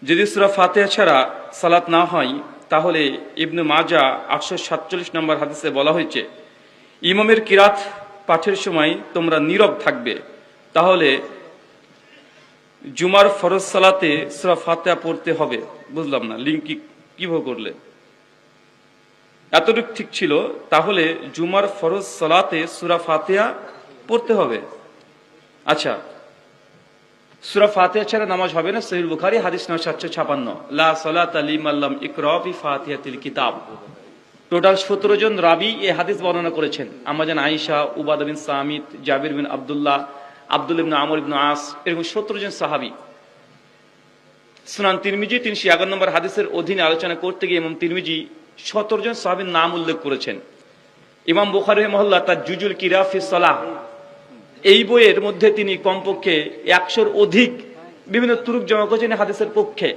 যদি সূরা ফাতিহা ছাড়া সালাত না হয় তাহলে ইবনে মাজাহ 847 নম্বর হাদিসে বলা হয়েছে ইমামের কিরাত পাঠের সময় তোমরা নীরব থাকবে, তাহলে জুমার ফরজ সালাতে সূরা ফাতিহা পড়তে হবে। বুঝলাম না লিঙ্ক কিভাবে করলে, এতটুকু ঠিক ছিল। তাহলে জুমার ফরজ সালাতে সূরা ফাতিহা পড়তে হবে। আচ্ছা, সূরা ফাতিহা ছাড়া নামাজ হবে না। সহিহ বুখারী হাদিস নম্বর 756, লা সালাতা লিমান লাম ইকরা বি ফাতিহাতিল কিতাব। টোটাল 17 জন রাবী এই হাদিস বর্ণনা করেছেন। আম্মা জান আয়েশা, উবাদা বিন সামিত, জাবির বিন আব্দুল্লাহ, আব্দুল্লাহ ইবনে আমর ইবনে আস, এরকম 17 জন সাহাবী। সুনান তিরমিজি 311 নম্বর হাদিসের অধীনে আলোচনা করতে গিয়ে ইমাম তিরমিজি 17 জন সাহাবীর নাম উল্লেখ করেছেন। ইমাম বুখারী রাহিমাহুল্লাহ তার জুজুল কিরা ফি সালাহ এই বইয়ের মধ্যে তিনি কমপক্ষে 100-র অধিক বিভিন্ন তুরুক জমা করেছেন হাদিসের পক্ষে।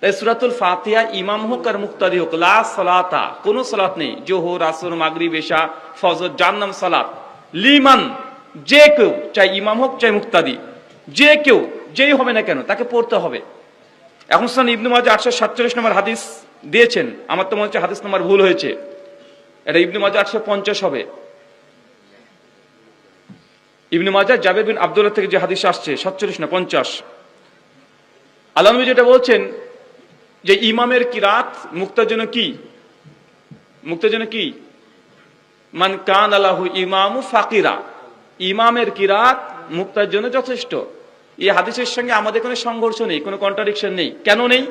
তাই সূরাতুল ফাতিহা ইমাম হোক আর মুক্তাদি হোক, লা সালাতা, কোন সালাত নেই। জোহর, আসর, মাগরিব, ইশা, ফজর, জান্নাম সালাত লিমান, যে কেউ, চাই ইমাম হোক চাই মুক্তাদি, যে কেউ যেই হবে না কেন তাকে পড়তে হবে। এখন সুনান ইবনে মাজাহ 847 নম্বর হাদিস দিয়েছেন, আমার তো মনে হচ্ছে হাদিস নাম্বার ভুল হয়েছে, এটা ইবনে মাজাহ 850 হবে। ইবনে মাজাহ জাবির বিন আব্দুল্লাহ থেকে যে হাদিস আসছে 47 না 50, আল্লাহ নবী যেটা বলছেন যে ইমামের কিরাত মুক্তার জন্য কি, মুক্তার জন্য কি, মান কান আলাহু ইমামু ফাকিরা, ইমামের কিরাত মুক্তার জন্য যথেষ্ট। এই হাদিসের সঙ্গে আমাদের কোনো সংঘর্ষ নেই, কোনো কন্ট্রাডিকশন নেই। কেন নেই?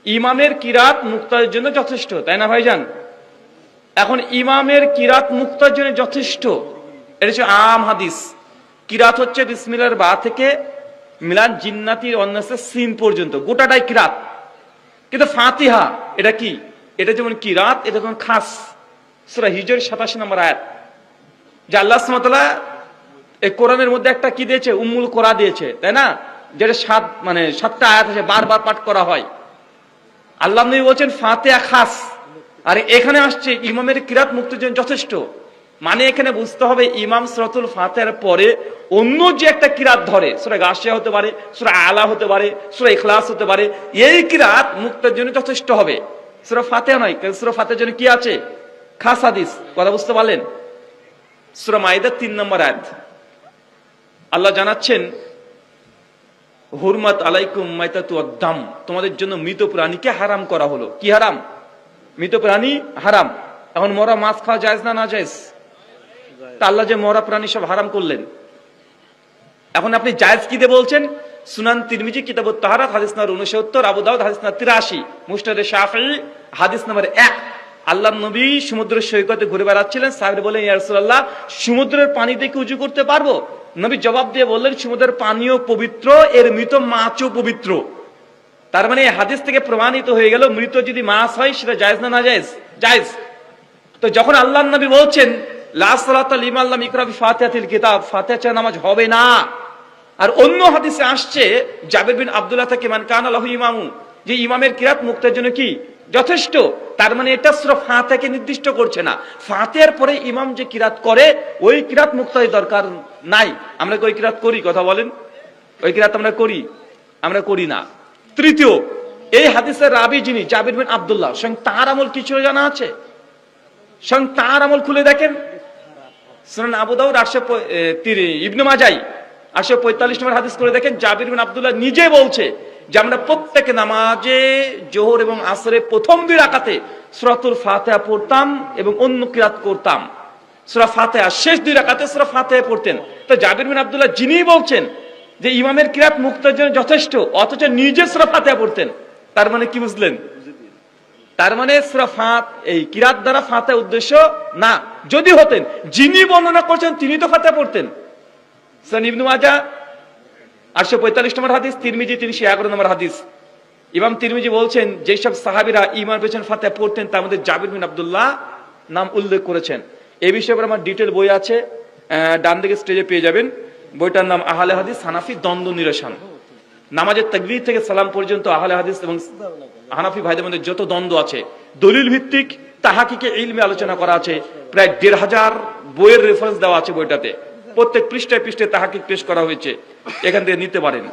ইমামের কিরাত মুক্তার জন্য যথেষ্ট, তাই না ভাইজান? এখন ইমামের কিরাত মুক্তার জন্য যথেষ্ট, এটা হচ্ছে আম হাদিস। কিরাত হচ্ছে বিসমিল্লাহর বা থেকে মিলান জিন্নাতির অন্নাসের সিন পর্যন্ত গোটাটাই কিরাত। কিন্তু ফাতিহা এটা কি? এটা যেমন কিরাত, এটা যেমন খাস। সূরা হিজর 87 নম্বর আয়াত, যে আল্লাহ সুবহানাহু ওয়া তাআলা এই কোরআনের মধ্যে একটা কি দিয়েছে, উম্মুল কোরা দিয়েছে, তাই না? যেটা 7টা আয়াত আছে, বারবার পাঠ করা হয়। আল্লাহ নবী বলছেন ফাতিহা খাস, আর এখানে আসছে ইমামের কিরাত মুক্তির জন্য যথেষ্ট। মানে এখানে বুঝতে হবে ইমাম সূরাতুল ফাতিহার পরে অন্য যে একটা কিরাত ধরে, সূরা গাশিয়া হতে পারে, সূরা আলা হতে পারে, সূরা ইখলাস হতে পারে, এই কিরাত মুক্তার জন্য যথেষ্ট হবে, সূরা ফাতিহা নয়। কারণ সূরা ফাতিহার জন্য কি আছে? খাস হাদিস। কথা বুঝতে পারলেন? সূরা মাইদা 3 নম্বর আয়াত আল্লাহ জানাচ্ছেন হুরমাত আলাইকুম মাইতাতু ওয়াদ-দাম, তোমাদের জন্য মৃত প্রাণীকে হারাম করা হলো। কি হারাম? মৃত প্রাণী হারাম। এখন মরা মাছ খাওয়া জায়েজ না না জায়েজ? তা আল্লাহ যে মরা প্রাণী সব হারাম করলেন, এখন আপনি জায়েজ কি দিয়ে বলছেন? সুনান তিরমিজি কিতাবুত তাহারাত হাদিস নাম্বার 69, আবু দাউদ হাদিস নাম্বার 83, মুসনাদে শাফিঈ হাদিস নাম্বার 1। আল্লাহর নবী সমুদ্রের সৈকতে ঘুরে বেড়াচ্ছিলেন, সাহাবীরা বললেন ইয়া রাসূলুল্লাহ, সমুদ্রের পানি দিয়ে কি ওযু করতে পারবো? নবী জবাব দিয়ে বললেন সমুদ্রের পানিও পবিত্র, এর মৃত মাছও পবিত্র। তার মানে এই হাদিস থেকে প্রমাণিত হয়ে গেল মৃত যদি মাছ হয় সেটা জায়েজ না না জায়েজ? জায়েজ। তো যখন আল্লাহর নবী বলছেন লা সালাতা লিমান লাম ইকরা বি ফাতিহাতিল কিতাব, ফাতিহা ছাড়া নামাজ হবে না, আর অন্য হাদিসে আসছে জাবির বিন আব্দুল্লাহ থেকে মান কানা লাহু ইমামু, যে ইমামের কিরাত মুক্তার জন্য কি যথেষ্ট। তার মানে এটা সূরা ফাতিহাকে নির্দিষ্ট করছে না, ফাতিহার পরে ইমাম যে কিরাত করে ওই কিরাত মুক্তার দরকার নাই। আমরা কি ওই কিরাত করি? কথা বলেন, ওই কিরাত আমরা করি? আমরা করি না। তৃতীয়, এই হাদিসের রাবী যিনি জাবির বিন আব্দুল্লাহ, স্বয়ং তার আমল কিছু জানা আছে? স্বয়ং তার আমল খুলে দেখেন। সুনান আবু দাউদ ইবনে মাজাহ 845 নম্বর হাদিস করে দেখেন, জাবির বিন আব্দুল্লাহ নিজে বলছে যে আমরা প্রত্যেক নামাজে জোহর এবং আসরে প্রথম 2 রাকাতে সূরাতুল ফাতিহা পড়তাম এবং অন্য কিরাত করতাম। সূরা ফাতিহা শেষ 2 রাকাতে সূরা ফাতিহা পড়তেন। তো জাবির বিন আব্দুল্লাহ যিনি বলছেন যে ইমামের কিরাত মুক্তার জন্য যথেষ্ট, অথচ নিজে সূরা ফাতিহা পড়তেন, তার মানে কি বুঝলেন? তার মানে সূরা এই কিরাত দ্বারা ফাতিহা উদ্দেশ্য না। যদি হতেন, যিনি বর্ণনা করছেন তিনি তো ফাতিহা পড়তেন। সুনান ইবনে মাজাহ 845 নম্বর হাদিস, তিরমিজি 311 নম্বর হাদিস। ইমাম তিরমিজি বলছেন যেসব সাহাবীরা ইমামের পেছনে ফাতিহা পড়তেন তার মধ্যে জাবির বিন আব্দুল্লাহ নাম উল্লেখ করেছেন। এই বিষয়ে আমার ডিটেল বই আছে, ডান দিকে স্টেজে পেয়ে যাবেন। বইটার নাম আহলে হাদিস হানাফি দ্বন্দ্ব নিরসন। নামাজের তাকবীর থেকে সালাম পর্যন্ত আহলে হাদিস এবং হানাফি ভাইদের মধ্যে যত দ্বন্দ্ব আছে দলিল ভিত্তিক তাহাকিকে ইলমে আলোচনা করা আছে। প্রায় 1500 বইয়ের রেফারেন্স দেওয়া আছে বইটাতে, প্রত্যেক পৃষ্ঠায় পৃষ্ঠায় তাহাকিক পেশ করা হয়েছে, এখান থেকে নিতে পারেন।